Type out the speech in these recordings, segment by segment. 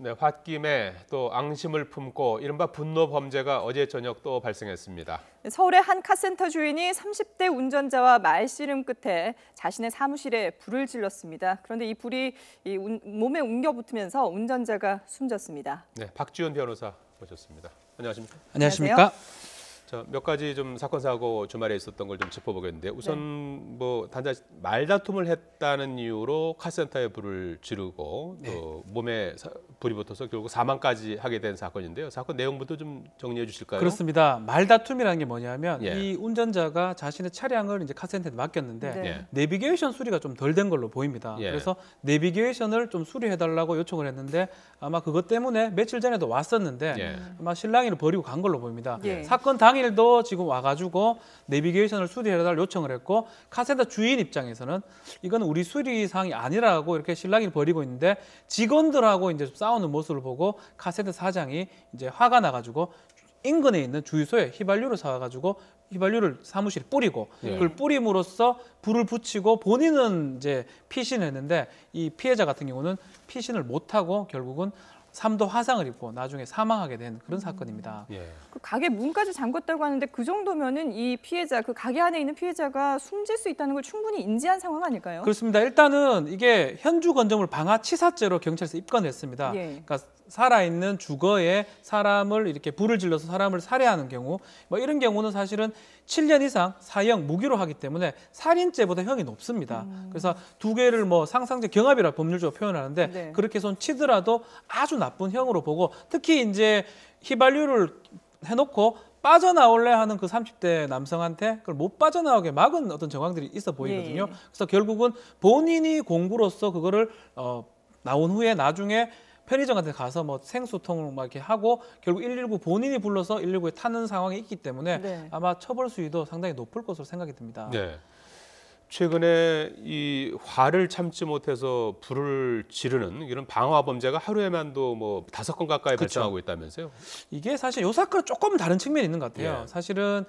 네, 홧김에 또 앙심을 품고 이른바 분노 범죄가 어제 저녁 또 발생했습니다. 서울의 한 카센터 주인이 30대 운전자와 말씨름 끝에 자신의 사무실에 불을 질렀습니다. 그런데 이 불이 몸에 웅겨붙으면서 운전자가 숨졌습니다. 네, 박지훈 변호사 모셨습니다. 안녕하십니까? 안녕하십니까? 자, 몇 가지 좀 사건 사고 주말에 있었던 걸 좀 짚어보겠는데 우선 뭐 단지 말다툼을 했다는 이유로 카센터에 불을 지르고 또 몸에 불이 붙어서 결국 사망까지 하게 된 사건인데요. 사건 내용부터 좀 정리해 주실까요? 그렇습니다. 말다툼이라는 게 뭐냐면 예. 이 운전자가 자신의 차량을 이제 카센터에 맡겼는데 네. 내비게이션 수리가 좀 덜 된 걸로 보입니다. 예. 그래서 내비게이션을 좀 수리해달라고 요청을 했는데 아마 그것 때문에 며칠 전에도 왔었는데 예. 아마 실랑이를 버리고 간 걸로 보입니다. 예. 사건 당일도 지금 와가지고 내비게이션을 수리해달라고 요청을 했고 카센터 주인 입장에서는 이건 우리 수리사항이 아니라고 이렇게 실랑이를 벌이고 있는데 직원들하고 이제 싸우는 모습을 보고 카센터 사장이 이제 화가 나가지고 인근에 있는 주유소에 휘발유를 사와가지고 휘발유를 사무실에 뿌리고 그걸 뿌림으로써 불을 붙이고 본인은 이제 피신을 했는데 이 피해자 같은 경우는 피신을 못하고 결국은 3도 화상을 입고 나중에 사망하게 된 그런 사건입니다. 예. 그 가게 문까지 잠궜다고 하는데 그 정도면은 이 피해자, 그 가게 안에 있는 피해자가 숨질 수 있다는 걸 충분히 인지한 상황 아닐까요? 그렇습니다. 일단은 이게 현주 건조물 방화치사죄로 경찰에서 입건했습니다. 예. 그러니까 살아있는 주거에 사람을 이렇게 불을 질러서 사람을 살해하는 경우 뭐 이런 경우는 사실은 7년 이상 사형 무기로 하기 때문에 살인죄보다 형이 높습니다. 그래서 두 개를 뭐 상상죄 경합이라 법률적으로 표현하는데 네. 그렇게 손 치더라도 아주 나쁜 형으로 보고 특히 이제 휘발유를 해놓고 빠져나올래 하는 그 30대 남성한테 그걸 못 빠져나오게 막은 어떤 정황들이 있어 보이거든요. 예. 그래서 결국은 본인이 공구로서 그거를 나온 후에 나중에 편의점 같은 데 가서 뭐 생수통을 막 이렇게 하고 결국 119 본인이 불러서 119에 타는 상황이 있기 때문에 네. 아마 처벌 수위도 상당히 높을 것으로 생각이 듭니다. 네. 최근에 이 화를 참지 못해서 불을 지르는 이런 방화 범죄가 하루에만도 뭐 5건 가까이 그렇죠. 발생하고 있다면서요? 이게 사실 요 사건은 조금 다른 측면이 있는 것 같아요. 예. 사실은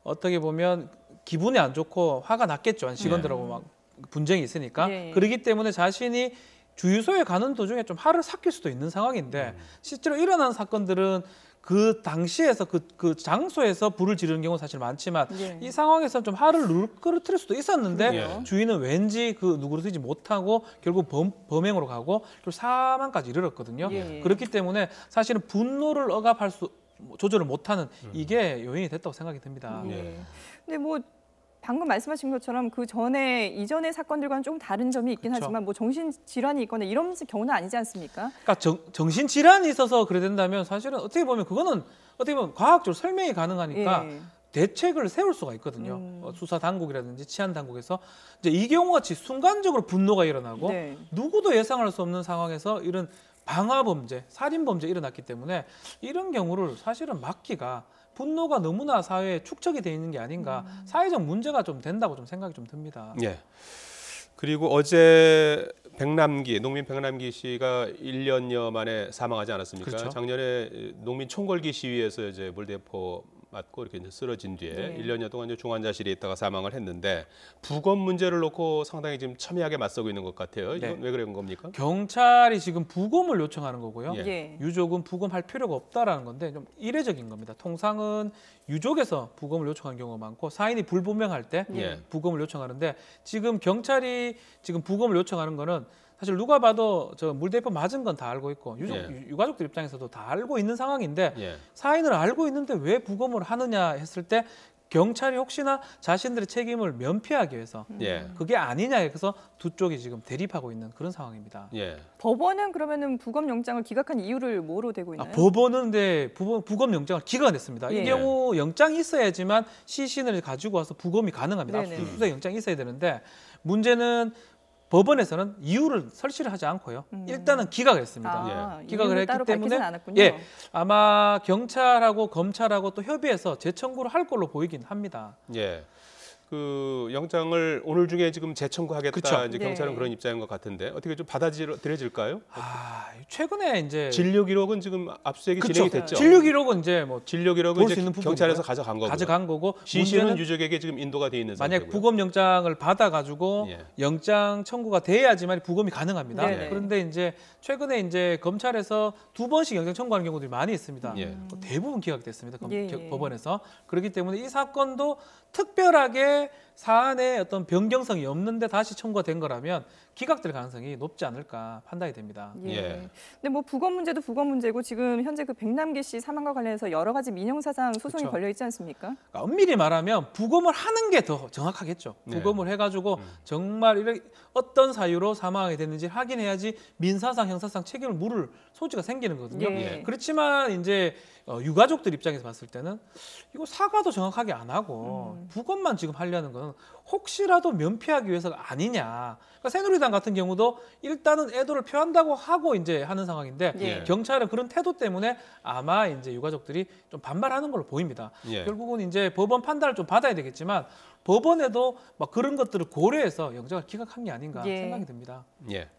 어떻게 보면 기분이 안 좋고 화가 났겠죠. 직원들하고 막 분쟁이 있으니까. 예. 그렇기 때문에 자신이 주유소에 가는 도중에 좀 화를 삭힐 수도 있는 상황인데 실제로 일어난 사건들은 그 당시에서 그 장소에서 불을 지르는 경우는 사실 많지만 예. 이 상황에서 좀 화를 누르뜨릴 수도 있었는데 그래요. 주인은 왠지 그 누그러뜨리지 못하고 결국 범행으로 가고 또 사망까지 이르렀거든요. 예. 그렇기 때문에 사실은 분노를 억압할 수 조절을 못하는 이게 요인이 됐다고 생각이 듭니다. 예. 근데 뭐 방금 말씀하신 것처럼 그 전에 이전의 사건들과는 좀 다른 점이 있긴 그렇죠. 하지만 뭐 정신 질환이 있거나 이런 경우는 아니지 않습니까? 그러니까 정신 질환이 있어서 그래 된다면 사실은 어떻게 보면 그거는 어떻게 보면 과학적으로 설명이 가능하니까 예. 대책을 세울 수가 있거든요. 수사 당국이라든지 치안 당국에서 이제 이 경우같이 순간적으로 분노가 일어나고 네. 누구도 예상할 수 없는 상황에서 이런 방화 범죄, 살인 범죄 일어났기 때문에 이런 경우를 사실은 막기가 분노가 너무나 사회에 축적이 돼 있는 게 아닌가 사회적 문제가 좀 된다고 좀 생각이 좀 듭니다. 예. 그리고 어제 농민 백남기 씨가 1년여 만에 사망하지 않았습니까? 그렇죠. 작년에 농민 총궐기 시위에서 이제 물대포 맞고 이렇게 이제 쓰러진 뒤에 네. 1년여 동안 이제 중환자실에 있다가 사망을 했는데 부검 문제를 놓고 상당히 지금 첨예하게 맞서고 있는 것 같아요. 이건 네. 왜 그런 겁니까? 경찰이 지금 부검을 요청하는 거고요. 예. 예. 유족은 부검할 필요가 없다라는 건데 좀 이례적인 겁니다. 통상은 유족에서 부검을 요청하는 경우가 많고 사인이 불분명할 때 예. 부검을 요청하는데 지금 경찰이 지금 부검을 요청하는 거는 사실 누가 봐도 저 물대포 맞은 건 다 알고 있고 유가족들 입장에서도 다 알고 있는 상황인데 예. 사인을 알고 있는데 왜 부검을 하느냐 했을 때 경찰이 혹시나 자신들의 책임을 면피하기 위해서 예. 그게 아니냐 해서 두 쪽이 지금 대립하고 있는 그런 상황입니다. 예. 법원은 그러면은 부검 영장을 기각한 이유를 뭐로 되고 있나요? 법원은 부검 영장을 기각했습니다. 예. 이 경우 영장이 있어야지만 시신을 가지고 와서 부검이 가능합니다. 네네. 압수수색 영장이 있어야 되는데 문제는 법원에서는 이유를 설치를 하지 않고요. 일단은 기각했습니다. 기각을 이유를 했기 따로 때문에 밝히진 않았군요. 예, 아마 경찰하고 검찰하고 또 협의해서 재청구를 할 걸로 보이긴 합니다. 예. 그 영장을 오늘 중에 지금 재청구하겠다 그쵸. 이제 네. 경찰은 그런 입장인 것 같은데 어떻게 좀 받아들여질까요? 최근에 이제 진료 기록은 지금 압수수색이 그쵸. 진행이 됐죠. 진료 기록은 이제 뭐 진료 기록은 볼수 이제 있는 부분이고요. 경찰에서 가져간 거고. 가져간 거고 시신은 문제는 유족에게 지금 인도가 돼 있는 만약 상태고요. 부검 영장을 받아가지고 예. 영장 청구가 돼야지만 부검이 가능합니다. 네네. 그런데 이제 최근에 이제 검찰에서 2번씩 영장 청구하는 경우들이 많이 있습니다. 예. 대부분 기각됐습니다. 예. 법원에서. 그렇기 때문에 이 사건도 특별하게 사안에 어떤 변경성이 없는데 다시 청구가 된 거라면 기각될 가능성이 높지 않을까 판단이 됩니다. 예. 예. 근데 뭐 부검 문제도 부검 문제고 지금 현재 그 백남기 씨 사망과 관련해서 여러 가지 민형사상 소송이 그렇죠. 걸려 있지 않습니까? 그러니까 엄밀히 말하면 부검을 하는 게 더 정확하겠죠. 네. 부검을 해가지고 정말 이렇게 어떤 사유로 사망하게 됐는지 확인해야지 민사상, 형사상 책임을 물을 소지가 생기는 거거든요. 예. 그렇지만 이제 유가족들 입장에서 봤을 때는 이거 사과도 정확하게 안 하고 부검만 지금 하려는 건 혹시라도 면피하기 위해서가 아니냐. 그러니까 새누리당 같은 경우도 일단은 애도를 표한다고 하고 이제 하는 상황인데 예. 경찰은 그런 태도 때문에 아마 이제 유가족들이 좀 반발하는 걸로 보입니다. 예. 결국은 이제 법원 판단을 좀 받아야 되겠지만 법원에도 막 그런 것들을 고려해서 영장을 기각한 게 아닌가 예. 생각이 듭니다. 예.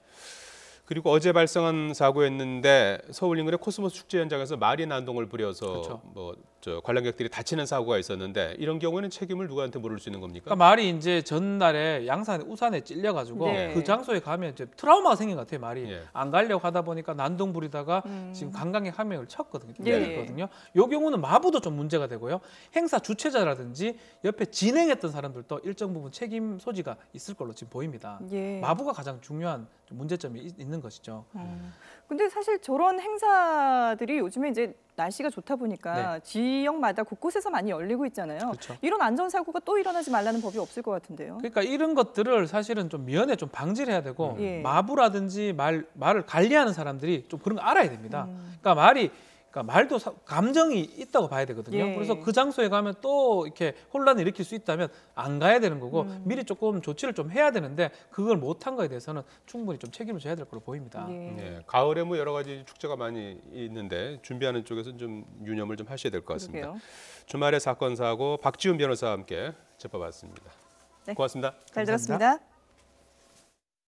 그리고 어제 발생한 사고였는데 서울 인근의 코스모스 축제 현장에서 말이 난동을 부려서 그렇죠. 뭐 저 관람객들이 다치는 사고가 있었는데 이런 경우에는 책임을 누구한테 물을 수 있는 겁니까? 그러니까 말이 이제 전날에 양산 우산에 찔려가지고 네. 그 장소에 가면 이제 트라우마가 생긴 것 같아요. 말이 예. 안 가려고 하다 보니까 난동 부리다가 지금 관광객 한 명을 쳤거든요. 예. 때렸거든요. 이 경우는 마부도 좀 문제가 되고요. 행사 주최자라든지 옆에 진행했던 사람들도 일정 부분 책임 소지가 있을 걸로 지금 보입니다. 예. 마부가 가장 중요한 좀 문제점이 있는 것이죠. 근데 사실 저런 행사들이 요즘에 이제 날씨가 좋다 보니까 지역마다 곳곳에서 많이 열리고 있잖아요. 그렇죠. 이런 안전사고가 또 일어나지 말라는 법이 없을 것 같은데요. 그러니까 이런 것들을 사실은 좀 미연에 좀 방지를 해야 되고 예. 마부라든지 말을 관리하는 사람들이 좀 그런 거 알아야 됩니다. 그러니까 말도 감정이 있다고 봐야 되거든요. 예. 그래서 그 장소에 가면 또 이렇게 혼란을 일으킬 수 있다면 안 가야 되는 거고 미리 조금 조치를 좀 해야 되는데 그걸 못한 거에 대해서는 충분히 좀 책임을 져야 될 걸로 보입니다. 예. 예. 가을에 뭐 여러 가지 축제가 많이 있는데 준비하는 쪽에서 좀 유념을 좀 하셔야 될 것 같습니다. 그러게요. 주말의 사건 사고 박지훈 변호사와 함께 짚어봤습니다. 네. 고맙습니다. 잘 감사합니다. 들었습니다.